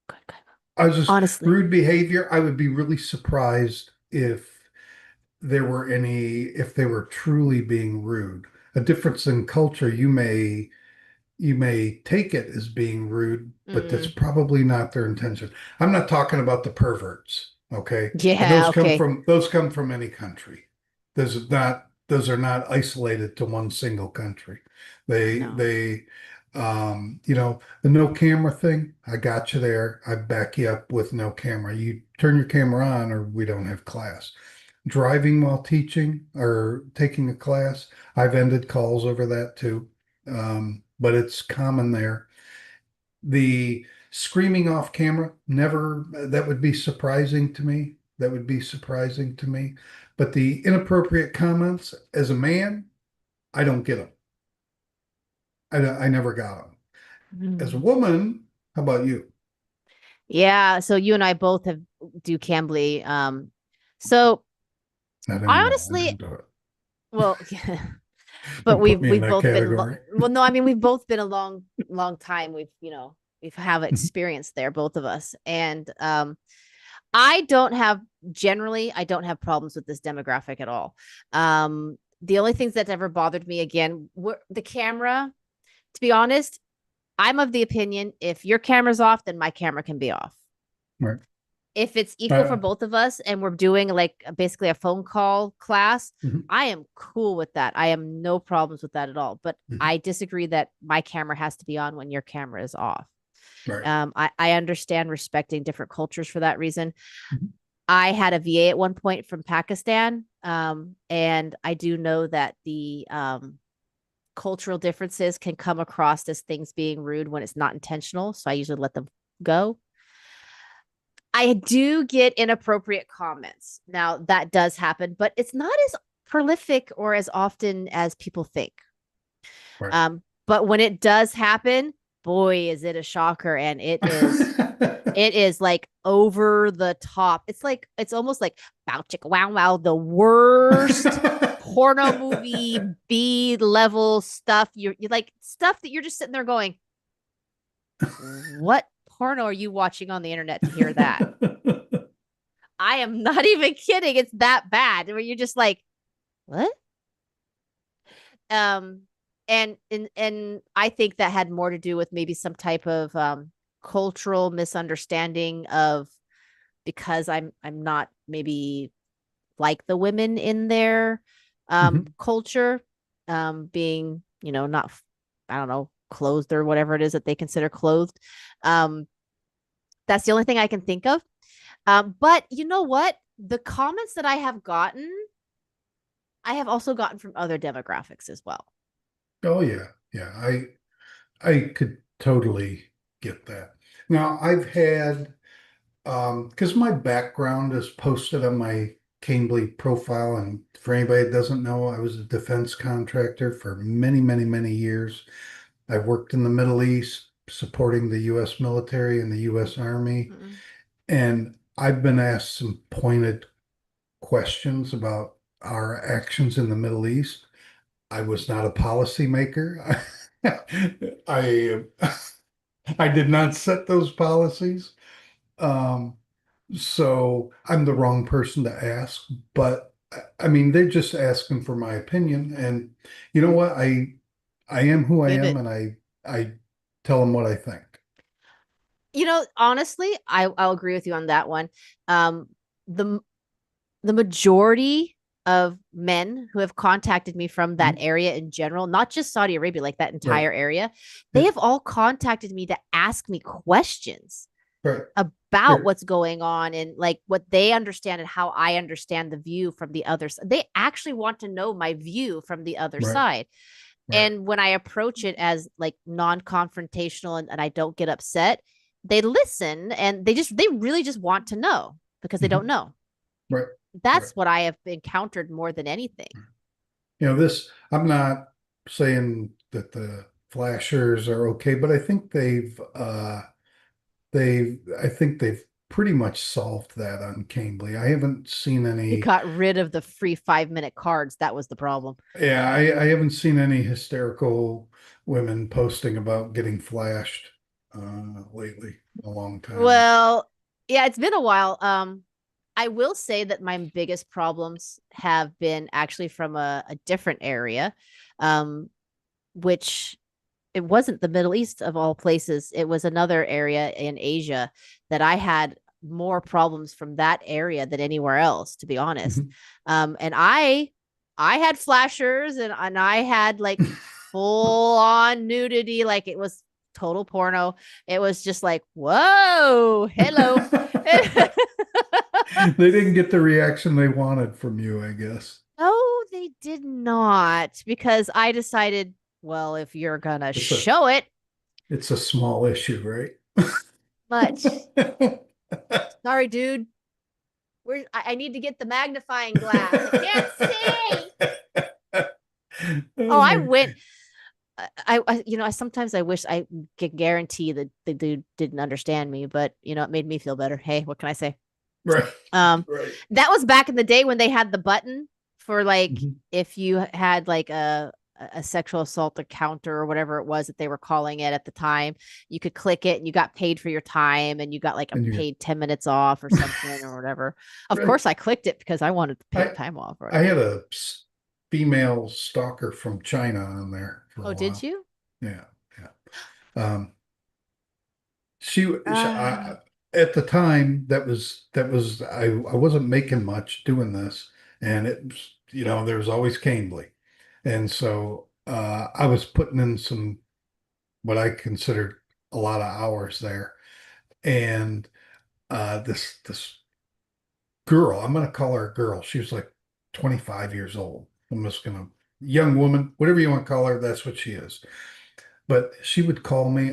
Go ahead. Go ahead. I was just Honestly. rude behavior. I would be really surprised if they were truly being rude. A difference in culture, you may take it as being rude, but that's Mm, probably not their intention. I'm not talking about the perverts, okay? And yeah, okay. those come from any country. Those are not isolated to one single country. They No. they the no camera thing, I got you there. I back you up with no camera. You turn your camera on or we don't have class. Driving while teaching or taking a class, I've ended calls over that too. But it's common there. The screaming off camera, never, that would be surprising to me. That would be surprising to me. But the inappropriate comments as a man, I don't get them. I never got them. As a Mm. woman, how about you? Yeah, so you and I both have do Cambly. So I I didn't know. I honestly, didn't do it. well, but Don't put me in we've that both been category. well, no, I mean we've both been a long time. We've have experience there, both of us. And I don't have I don't have problems with this demographic at all. The only things that ever bothered me again were the camera. To be honest, I'm of the opinion if your camera's off, then my camera can be off. Right. If it's equal for both of us and we're doing like basically a phone call class, mhm, I am cool with that. I have no problems with that at all. But mhm. I disagree that my camera has to be on when your camera is off. Right. I understand respecting different cultures for that reason. Mhm. I had a VA at one point from Pakistan, and I do know that the cultural differences can come across as things being rude when it's not intentional. So I usually let them go. I do get inappropriate comments. Now that does happen, but it's not as prolific or as often as people think. Right. But when it does happen, boy, is it a shocker. And it is like over the top. It's almost like bow chicka wow wow, the worst porno movie B level stuff. You're like stuff that you're just sitting there going, what porno are you watching on the internet to hear that? I am not even kidding. It's that bad where you're just like, what? Um, and I think that had more to do with maybe some type of cultural misunderstanding of because I'm not maybe like the women in their Mhm. culture, being, not, I don't know, clothed or whatever it is that they consider clothed. Um, that's the only thing I can think of. But you know what? The comments that I have gotten, I have also gotten from other demographics as well. Oh yeah. Yeah. I could totally get that. Now I've had because my background is posted on my Cambly profile, and for anybody that doesn't know, I was a defense contractor for many, many, many years. I worked in the Middle East supporting the US military and the US Army, Mm-mm. and I've been asked some pointed questions about our actions in the Middle East. I was not a policymaker. I I did not set those policies. Um, so I'm the wrong person to ask, but I mean, they're just asking for my opinion. And you know what? I am who I Give am, it. and I tell them what I think. Honestly, I'll agree with you on that one. Um, the the majority of men who have contacted me from that Mhm. area in general, not just Saudi Arabia, like that Right. entire area, they Yeah. have all contacted me to ask me questions Right. about Here. what's going on and like what they understand and how I understand the view from the other side. They actually want to know my view from the other Right. side. Right. And when I approach it as like non-confrontational and I don't get upset, they listen and they really just want to know because they don't Mhm. know. Right. Right. That's what I have encountered more than anything. I'm not saying that the flashers are okay, but I think I think they've pretty much solved that on Cambly. I haven't seen They any, got rid of the free 5 minute cards. That was the problem. yeah, I haven't seen any hysterical women posting about getting flashed lately in a long time. Well, yeah, it's been a while. I will say that my biggest problems have been actually from a different area, um, which it wasn't the Middle East of all places. It was another area in Asia that I had more problems from that area than anywhere else, to be honest. Mhm. And I had flashers and I had like full on nudity, like it was total porno. It was just like, whoa, hello. They didn't get the reaction they wanted from you, I guess. No, they did not, because I decided, well, if you're gonna It's a show it it's a small issue, right? much, sorry, dude. I need to get the magnifying glass. I can't see. Oh, Oh I my. went. I sometimes I wish I could guarantee that the dude didn't understand me, but it made me feel better. Hey, what can I say? Right. Um, Right. that was back in the day when they had the button for like Mhm. if you had like a sexual assault encounter or whatever it was that they were calling it at the time. You could click it and you got paid for your time and you got like a And you paid 10 minutes off or something or whatever. Of right. course, I clicked it because I wanted the I paid time off or I whatever. had a female stalker from China on there for a Oh, did while. you? Yeah, yeah. Um, she Ah. at the time that was I wasn't making much doing this, and it was, there was always Cambly, and so I was putting in some what I considered a lot of hours there, and this girl, I'm going to call her a girl. She was like 25 years old. I'm just going to, young woman, whatever you want to call her, that's what she is. But she would call me,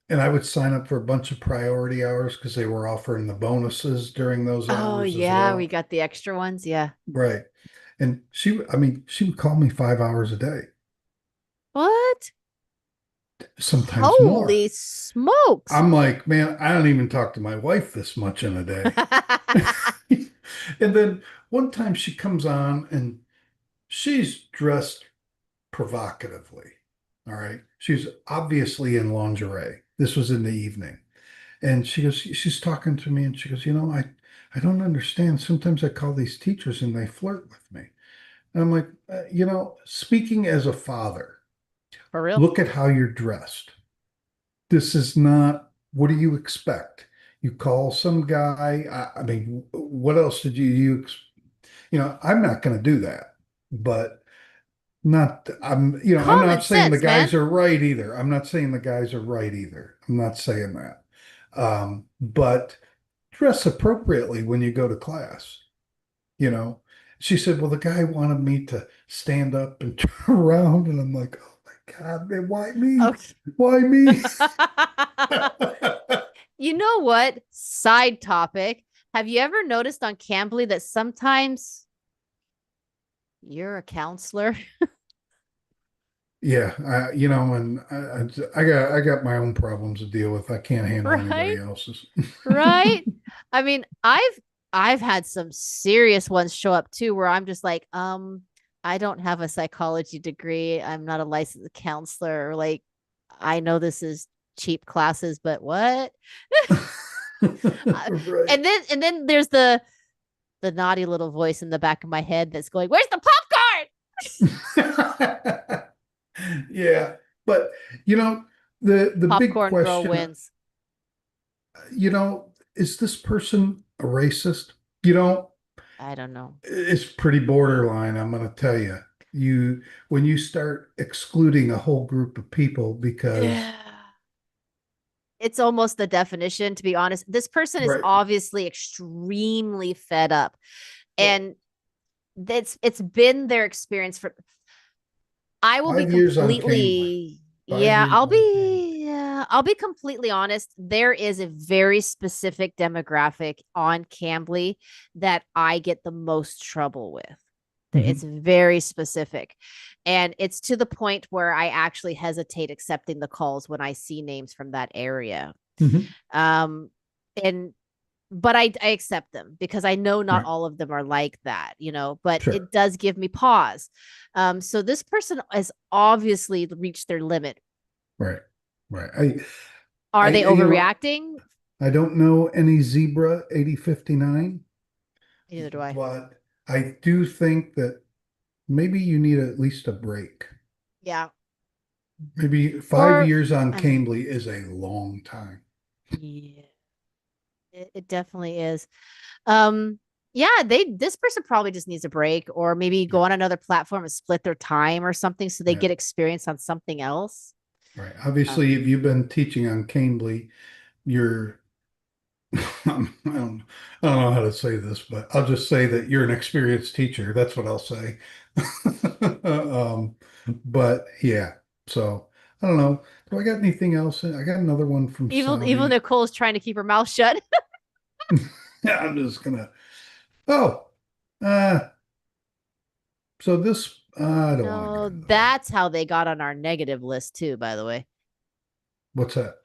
and I would sign up for a bunch of priority hours because they were offering the bonuses during those Oh, hours as yeah. We well. got the extra ones. Yeah. Right. And she would call me 5 hours a day, What? sometimes more. Holy smokes. I'm like, man, I don't even talk to my wife this much in a day. And then one time she comes on and she's dressed provocatively. All right. She's obviously in lingerie. This was in the evening. And she's talking to me and she goes, I don't understand. Sometimes I call these teachers and they flirt with me. And I'm like, speaking as a father, For real? look at how you're dressed. This is not, what do you expect? You call some guy. I mean, what else did I'm not going to do that, but I'm Common not saying the sense, man. guys are right either. I'm not saying the guys are right either. I'm not saying that. But dress appropriately when you go to class, you know. She said, well, the guy wanted me to stand up and turn around. And I'm like, oh my God, man, why me? Okay. Why me? You know what? Side topic. Have you ever noticed on Cambly that sometimes you're a counselor? Yeah, and I got my own problems to deal with. I can't handle anybody Right? else's. Right? I mean, I've had some serious ones show up too where I'm just like, I don't have a psychology degree. I'm not a licensed counselor. Like, I know this is cheap classes, but what? Uh, Right. and then there's the naughty little voice in the back of my head that's going, "Where's the popcorn?" Yeah, but the big Popcorn girl question, wins. is this person a racist? I don't know. It's pretty borderline, I'm going to tell you. When you start excluding a whole group of people because, Yeah. It's almost the definition, to be honest. This person is right, obviously extremely fed up. well, And it's been their experience for I will be 5 years on Cambly, completely, five yeah, years on Cambly. I'll be completely honest. There is a very specific demographic on Cambly that I get the most trouble with. It's Mhm. very specific. And it's to the point where I actually hesitate accepting the calls when I see names from that area. Mhm. Um, and but I accept them because I know not Right, all of them are like that, but sure. it does give me pause. So this person has obviously reached their limit. Right, right. Are they You know, overreacting? I don't know any Zebra 8059, Neither do I. but I do think that maybe you need at least a break. Yeah. Maybe five Or, years on I mean, Cambly is a long time. yeah, it definitely is. Um, yeah, this person probably just needs a break or maybe go Yeah, on another platform and split their time or something so they yeah, get experience on something else. right. Um, Obviously, if you've been teaching on Cambly, you're, I don't know how to say this, but I'll just say that you're an experienced teacher. That's what I'll say. Um, but yeah, so I don't know. Do I got anything else? I got another one from even Saudi. Nicole's trying to keep her mouth shut. Yeah, I'm just gonna. Oh, uh, so this I don't want to get No, into that. that's how they got on our negative list too, by the way. What's that?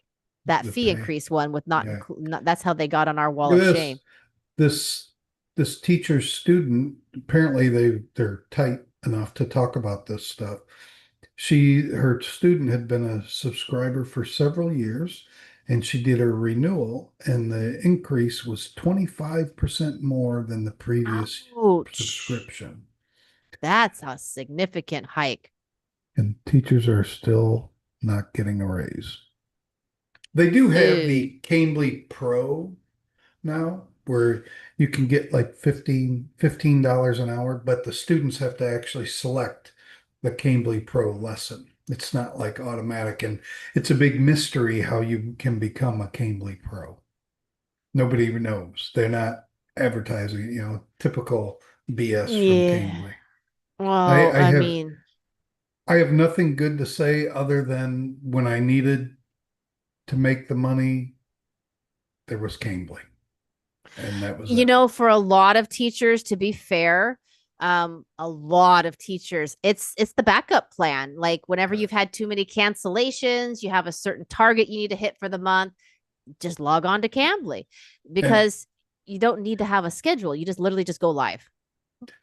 That The fee pay? increase one with not, Yeah. not that's how they got on our wall Look of at shame. this. This teacher's student. Apparently they're tight enough to talk about this stuff. Her student had been a subscriber for several years, and she did her renewal, and the increase was 25% more than the previous Ouch. subscription. That's a significant hike. And teachers are still not getting a raise. They do have Dude. the Cambly Pro now, where you can get like $15 an hour, but the students have to actually select the Cambly Pro lesson. It's not like automatic, and it's a big mystery how you can become a Cambly Pro. Nobody even knows. They're not advertising it, typical BS from Yeah. Cambly. I, Well, I I have mean, I have nothing good to say other than when I needed to make the money, there was Cambly, and that was it. for a lot of teachers, to be fair, a lot of teachers, it's the backup plan. Like whenever Right. you've had too many cancellations, you have a certain target you need to hit for the month, just log on to Cambly And because you don't need to have a schedule. You just literally just go live.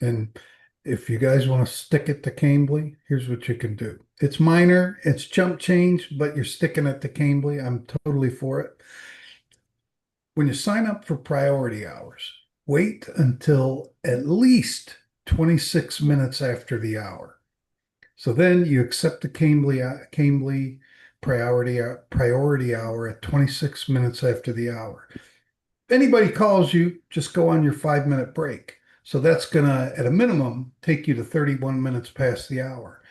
And if you guys want to stick it to Cambly, here's what you can do. It's minor, it's chump change, but you're sticking it to Cambly. I'm totally for it. When you sign up for priority hours, wait until at least 26 minutes after the hour. So then you accept the Cambly priority hour at 26 minutes after the hour. If anybody calls you, just go on your 5-minute break. So that's gonna, at a minimum, take you to 31 minutes past the hour.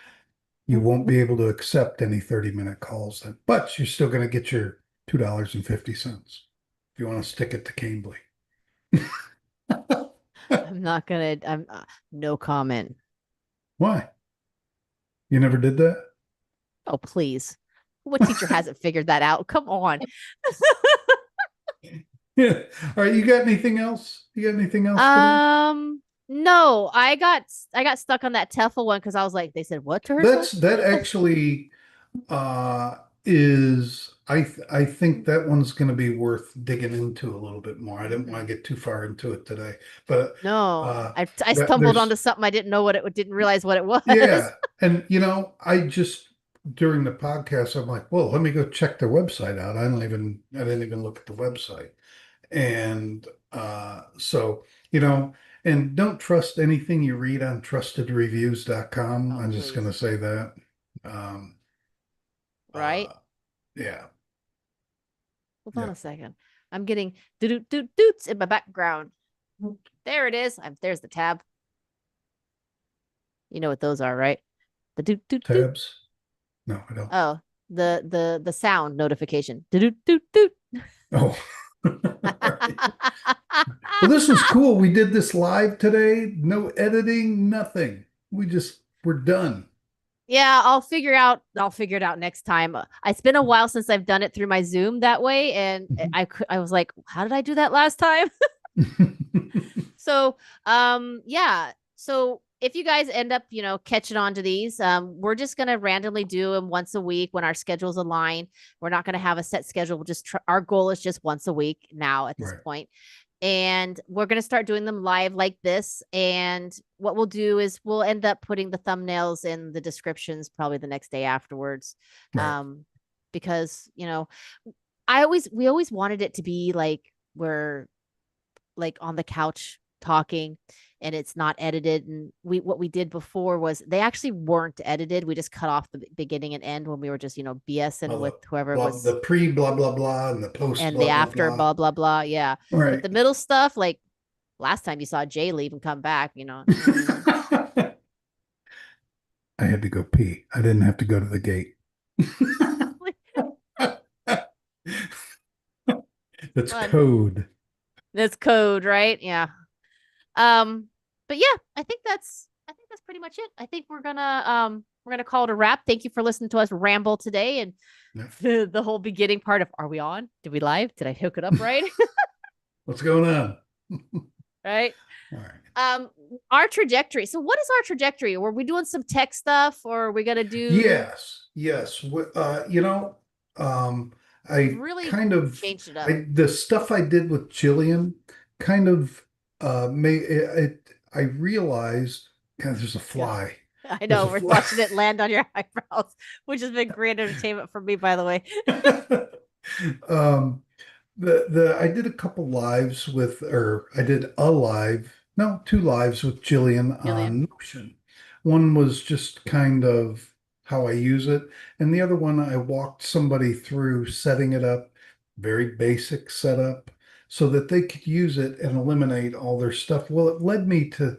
You won't be able to accept any 30-minute calls then, but you're still gonna get your $2.50 if you want to stick it to Cambly. I'm not gonna. I'm no comment. Why? You never did that? Oh, please. What teacher hasn't figured that out? Come on. Yeah. All right. You got anything else? You got anything else today? No, I got stuck on that TEFL one because I was like, they said what to her son? That actually uh is I think that one's going to be worth digging into a little bit more. I didn't want to get too far into it today, but No, uh I stumbled onto there's something I didn't know what it didn't realize what it yeah, was. and I just during the podcast I'm like, well, let me go check their website out. I didn't even look at the website. And so, and don't trust anything you read on trustedreviews.com. Oh, I'm just going please. to say that. Um, Right? uh, yeah, Hold on yeah. a second. I'm getting doot doot doots in my background. There it is. There's the tab. You know what those are, right? The doot doot doot. Tabs? No, I don't. Oh, the sound notification. Doot doot doot. Oh, all right. Well, this was cool. We did this live today. No editing, nothing. We're done. Yeah, I'll figure it out next time. It's been a while since I've done it through my Zoom that way, and I was like, how did I do that last time? So, yeah. So if you guys end up, catching on to these, we're just gonna randomly do them once a week when our schedules align. We're not gonna have a set schedule. We'll just our goal is just once a week now at this Right, point. And we're gonna start doing them live like this. And what we'll do is we'll end up putting the thumbnails in the descriptions probably the next day afterwards. right, Because we always wanted it to be like we're like on the couch talking and it's not edited. And what we did before was they actually weren't edited. We just cut off the beginning and end when we were just, BSing well, with whoever the was pre blah blah blah and the post and the blah blah after blah. blah blah blah. Yeah. All But right. the middle stuff, like last time you saw Jay leave and come back, I had to go pee. I didn't have to go to the gate. That's fun. code. That's code, right? Yeah. But yeah, I think that's pretty much it. I think we're gonna call it a wrap. Thank you for listening to us ramble today and Yeah. the whole beginning part of are we on? Did we live? Did I hook it up right? What's going on? Right. All right. Our trajectory. So what is our trajectory? Were we doing some tech stuff or are we gonna do Yes. Um, we've I really kind of changed it up. the stuff I did with Jillian kind of made it. I realized, God, there's a Yeah. fly. I There's know a we're fly. watching it land on your eyebrows, which has been great entertainment for me, by the way. um, the I did a couple lives with, or I did a live, no, two lives with Jillian Jillian. on Notion. One was just kind of how I use it, and the other one I walked somebody through setting it up, very basic setup, so that they could use it and eliminate all their stuff. Well, it led me to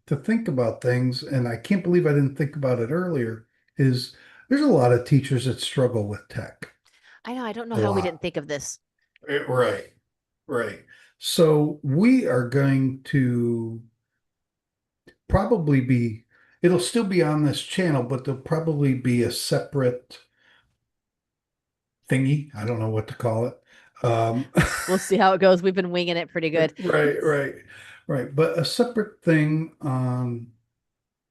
think about things, and I can't believe I didn't think about it earlier, is there's a lot of teachers that struggle with tech. I know. I don't know A how we lot. didn't think of this. Right. Right. So we are going to probably be, it'll still be on this channel, but there'll probably be a separate thingy. I don't know what to call it. Um, We'll see how it goes. We've been winging it pretty good. right, right, right. But a separate thing on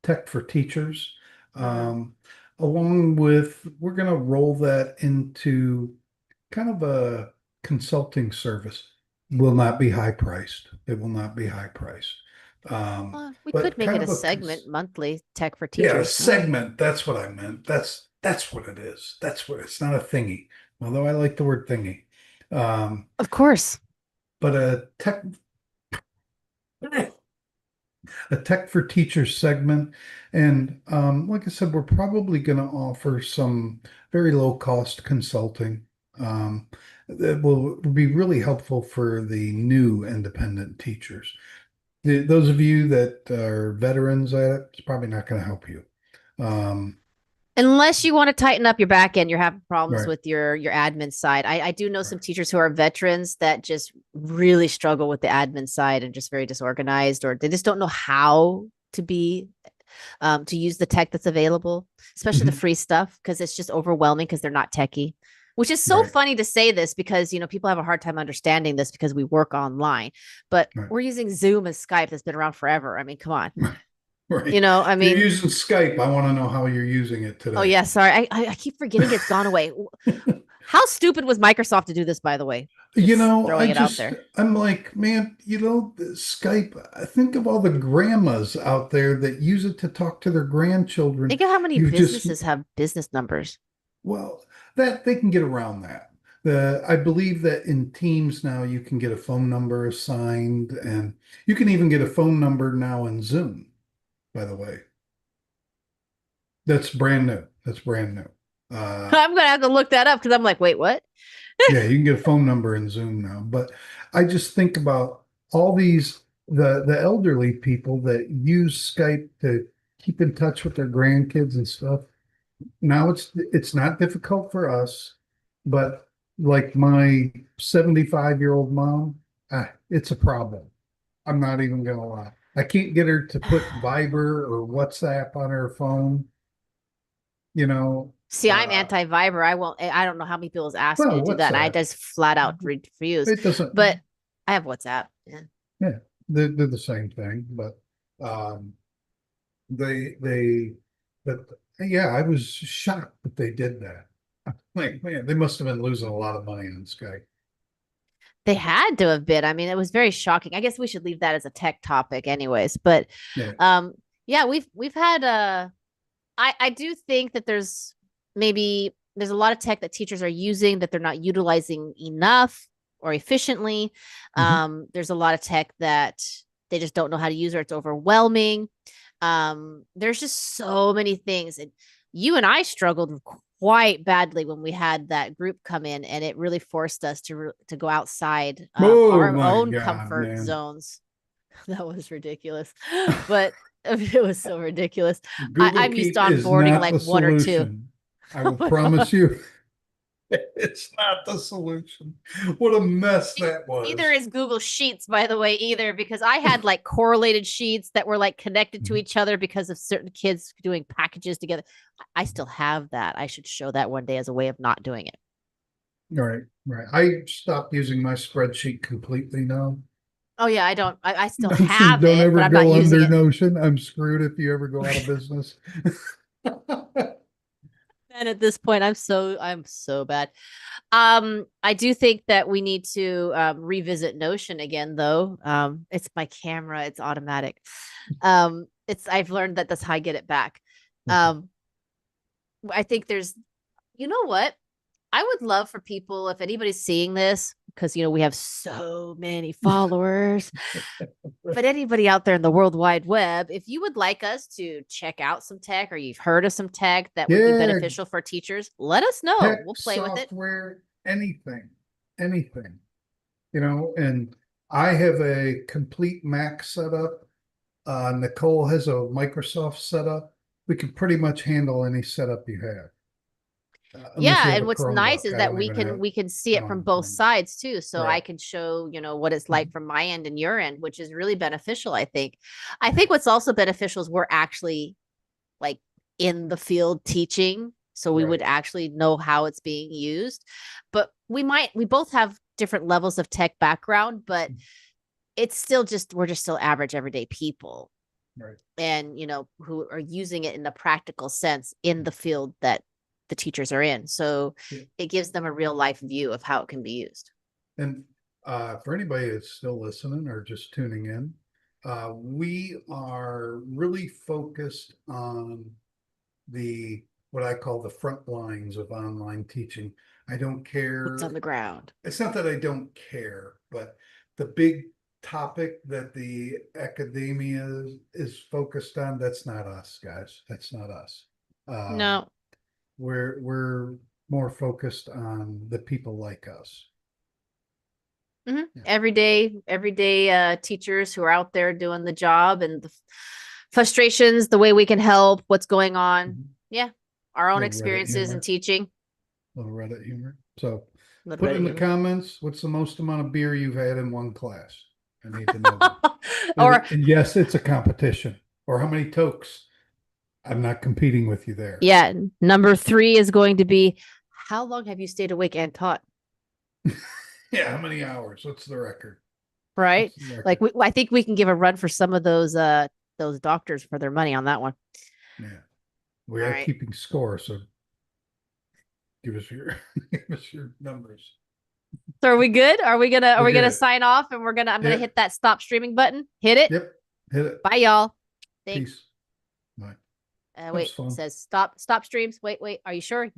tech for teachers, Mhm. um, along with, we're going to roll that into kind of a consulting service. Will not be high priced. It will not be high priced. We could But make kind it a of a segment monthly tech for yeah, a teachers. segment. That's what I meant. That's what it is. That's what it's not a thingy. Although I like the word thingy. Um, Of course. but a tech for teachers segment. And like I said, we're probably going to offer some very low cost consulting that will be really helpful for the new independent teachers. Those of you that are veterans at it, it's probably not going to help you. Um, Unless you want to tighten up your back end, you're having problems right. with your admin side. I do know some teachers who are veterans that just really struggle with the admin side and just very disorganized, or they just don't know how to be to use the tech that's available, especially the Mhm. free stuff, because it's just overwhelming because they're not techie. Which is so Right. funny to say this because people have a hard time understanding this because we work online, but Right. we're using Zoom and Skype that's been around forever. I mean, come on. Right. I If you're mean, using Skype, I want to know how you're using it oh today. yeah, sorry. I keep forgetting it's gone away. How stupid was Microsoft to do this, by the way? Just throwing it out there. I'm like, man, Skype, I think of all the grandmas out there that use it to talk to their grandchildren. Think of how many You just, businesses have business numbers. well, that they can get around that. I believe that in Teams now you can get a phone number assigned, and you can even get a phone number now in Zoom, by the way. That's brand new. That's brand new. Uh, I'm gonna have to look that up because I'm like, wait, what? Yeah, you can get a phone number in Zoom now. But I just think about all these the elderly people that use Skype to keep in touch with their grandkids and stuff. Now it's not difficult for us, but like my 75-year-old mom, it's a problem. I'm not even gonna lie. I can't get her to put Viber or WhatsApp on her phone, you know. See, I'm anti-Viber. I won't. I don't know how many people has asked me Well, to do that, and I WhatsApp. just flat out refuse. It doesn't. But I have WhatsApp. Yeah. Yeah, they're the same thing, but um, they, but yeah, I was shocked that they did that. Like, man, they must have been losing a lot of money on Skype. They had to have been. I mean, it was very shocking. I guess we should leave that as a tech topic, anyways. But, Yeah. um, yeah, we've had I do think that there's a lot of tech that teachers are using that they're not utilizing enough or efficiently. Mhm. There's a lot of tech that they just don't know how to use or it's overwhelming. There's just so many things, and you and I struggled quite badly when we had that group come in, and it really forced us to go outside Oh our my own God, comfort man. zones. That was ridiculous, but it was so ridiculous. Google I'm used to Keep is onboarding not like the one or two. solution. I will promise you, it's not the solution. What a mess that Neither was. is Google Sheets, by the way, either, because I had like correlated sheets that were like connected to each other because of certain kids doing packages together. I still have that. I should show that one day as a way of not doing it. All right, right. I stopped using my spreadsheet completely now. Oh yeah, I don't. I still So have don't it, but ever I'm not go using under it. Notion. I'm screwed if you ever go out of business. And at this point, I'm so bad. I do think that we need to revisit Notion again, though. It's my camera; it's automatic. It's I've learned that that's how I get it back. Um, I think there's, you know what? I would love for people, if anybody's seeing this, because we have so many followers, but anybody out there in the World Wide Web, if you would like us to check out some tech, or you've heard of some tech that would be Yeah, beneficial for teachers, let us know. tech, We'll play with it. software, anything, anything, and I have a complete Mac setup. Nicole has a Microsoft setup. We can pretty much handle any setup you have. Unless you Yeah, have and a what's nice Chromebook. is I that don't we even can have, we can see I it don't from have a both Chromebook. sides too. So I Right. can show, what it's like from my end and your end, which is really beneficial, I think. I think what's also beneficial is we're actually like in the field teaching. So we would Right. actually know how it's being used. But we both have different levels of tech background, but it's still we're just still average everyday people. Right. And who are using it in a practical sense in the field that the teachers are in, so Yeah. it gives them a real life view of how it can be used. And for anybody that's still listening or just tuning in, we are really focused on what I call the front lines of online teaching. I don't Boots on care. the ground. It's not that I don't care, but the big topic that the academia is focused on, that's not us, guys. That's not us. No. We're more focused on the people like us. Mm-hmm. Yeah. Everyday teachers who are out there doing the job, and the frustrations, the way we can help, what's going on. Mhm. Yeah, our own Little Reddit experiences in humor. teaching. Little Reddit humor. So Little put Reddit in the humor. comments what's the most amount of beer you've had in one class. I need to know that. Or And yes, it's a competition. Or how many tokes. I'm not competing with you there. yeah, number 3 is going to be, how long have you stayed awake and taught? Yeah, how many hours? What's the record? Right? What's the record? Like I think we can give a run for some of those doctors for their money on that one. Yeah. We All are right. keeping score, so give us your give us your numbers. So are we good? Are we We're gonna good. sign off, and I'm gonna Yep. hit that stop streaming button? Hit it. Yep. Hit it. Bye, y'all. Thanks. Peace. Bye. That was Wait, it fun. says stop streams. Wait. Are you sure?